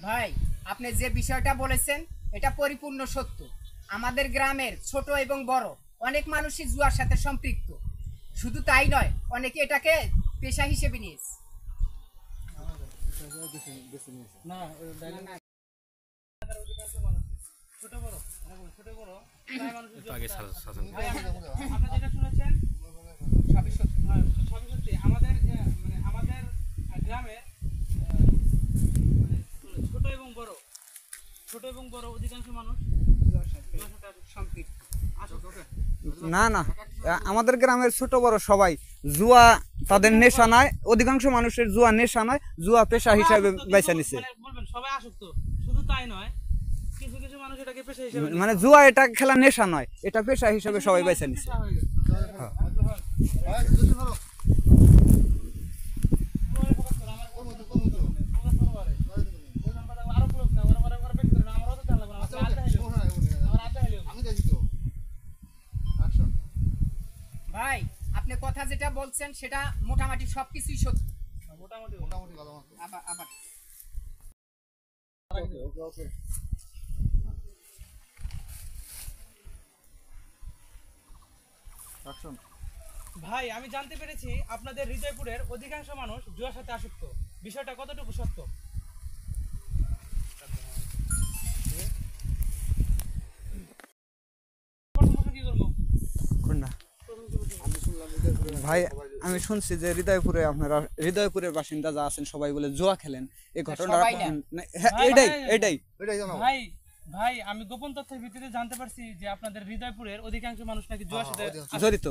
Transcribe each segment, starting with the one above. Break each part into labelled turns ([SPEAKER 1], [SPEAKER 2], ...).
[SPEAKER 1] ভাই আপনি যে বিষয়টা বলেছেন এটা পরিপূর্ণ সত্য। আমাদের গ্রামের ছোট এবং বড় অনেক মানুষই জুয়ার সাথে সম্পৃক্ত। শুধু তাই নয়, অনেকে এটাকে পেশা হিসেবে নিয়েছে।
[SPEAKER 2] ছোট বড় প্রায় মানুষ আপনি যেটা শুনেছেন
[SPEAKER 1] সবই সত্য।
[SPEAKER 2] সবই সত্যি। আমাদের আমাদের গ্রামে ছোট এবং বড় অধিকাংশ মানুষ
[SPEAKER 1] জুয়ার সাথে সম্পৃক্ত।
[SPEAKER 3] না না, আমাদের গ্রামের ছোট বড় সবাই জুয়া তাদের নেশা নয়, অধিকাংশ মানুষের জুয়া নেশা নয়, জুয়া পেশা হিসাবে বেছে নিছে।
[SPEAKER 2] বলবেন সবাই আসক্ত, শুধু তাই নয়, কিছু কিছু মানুষ এটাকে পেশা হিসেবে
[SPEAKER 3] মানে জুয়া এটা খেলা নেশা নয়, এটা পেশা হিসাবে সবাই বেছে নিছে।
[SPEAKER 1] ভাই আপনি কথা যেটা বলছেন সেটা মোটামুটি সবকিছুই সত্য।
[SPEAKER 2] মোটামুটি
[SPEAKER 1] আবার আবার
[SPEAKER 2] ভাই আমি জানতে পেরেছি আপনাদের হৃদয়পুরের অধিকাংশ মানুষ জুয়ার সাথে আসক্ত। বিষয়টা কতটুকু সত্য? কি করবো
[SPEAKER 3] কোনটা? ভাই আমি শুনছি যে হৃদয়পুরের বাসিন্দা যা আছেন সবাই বলে জুয়া খেলেন, এই ঘটনা
[SPEAKER 1] সবাই না।
[SPEAKER 3] এটাই
[SPEAKER 2] ভাই আমি গোপন তথ্যের ভিত্তিতে জানতে পারছি যে আপনাদের হৃদয়পুরের অধিকাংশ মানুষ নাকি জুয়ার সাথে জড়িত।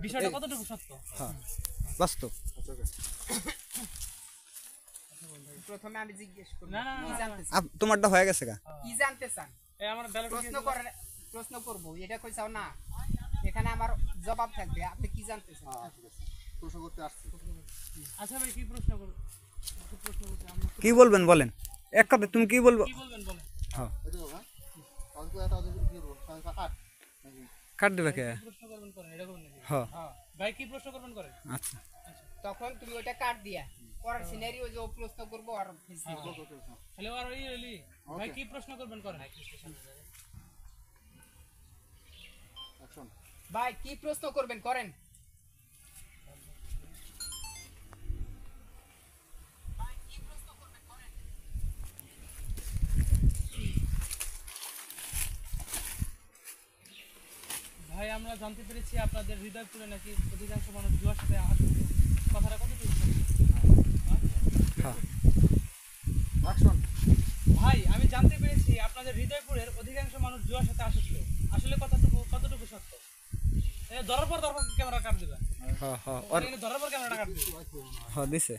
[SPEAKER 2] বিষয়টা কতটুকু সত্য?
[SPEAKER 3] হ্যাঁ, বাস্তব।
[SPEAKER 1] প্রথমে আমি জিজ্ঞেস করি,
[SPEAKER 2] না, না,
[SPEAKER 1] কি
[SPEAKER 2] না,
[SPEAKER 1] জানতে চান?
[SPEAKER 3] তোমারটা হয়ে গেছে গা?
[SPEAKER 1] কি জানতে চান?
[SPEAKER 2] এই আমার ব্যালট
[SPEAKER 1] প্রশ্ন করব, এটা কইছাও না, এখানে আমার জবাব থাকবে। আপনি কি জানতে চান?
[SPEAKER 4] প্রশ্ন করতে আসছি।
[SPEAKER 2] আচ্ছা ভাই কি প্রশ্ন করব?
[SPEAKER 3] কি বলবেন বলেন, এক কথা তুমি কি বলবো?
[SPEAKER 2] কি বলবেন বলেন।
[SPEAKER 3] হ্যাঁ,
[SPEAKER 4] এটা হ্যাঁ কালকে একটা কি করব কাট
[SPEAKER 3] কাট দেবে কে?
[SPEAKER 2] প্রশ্ন করবেন করেন, এটা করবেন নাকি?
[SPEAKER 3] হ্যাঁ,
[SPEAKER 2] হ্যাঁ ভাই কি প্রশ্ন করবেন করেন।
[SPEAKER 3] আচ্ছা।
[SPEAKER 1] তখন তুমি ওইটা কাট দিয়া পরের সিনারিও যে প্রশ্ন করব আর
[SPEAKER 2] হ্যালো আর ওই ভাই কি প্রশ্ন করবেন করেন।
[SPEAKER 4] অ্যাকশন।
[SPEAKER 1] ভাই কি প্রশ্ন করবেন করেন।
[SPEAKER 2] ভাই আমরা জানতে পেরেছি আপনাদের হৃদয়পুরে নাকি অধিকাংশ মানুষ জুয়ার সাথে আসক্ত। কথাটা কতটুকু সত্যি?
[SPEAKER 3] হ্যাঁ,
[SPEAKER 4] অ্যাকশন।
[SPEAKER 2] ভাই আমি জানতে পেরেছি আপনাদের হৃদয়পুরের অধিকাংশ মানুষ জুয়ার সাথে আসক্ত। আসলে কতটুকু সত্য? ধরার পর ক্যামেরা কাট দিবা।
[SPEAKER 3] হ্যাঁ, হ্যাঁ,
[SPEAKER 2] ধরার পর ক্যামেরাটা কাট দিবা।
[SPEAKER 3] হ্যাঁ দিছে।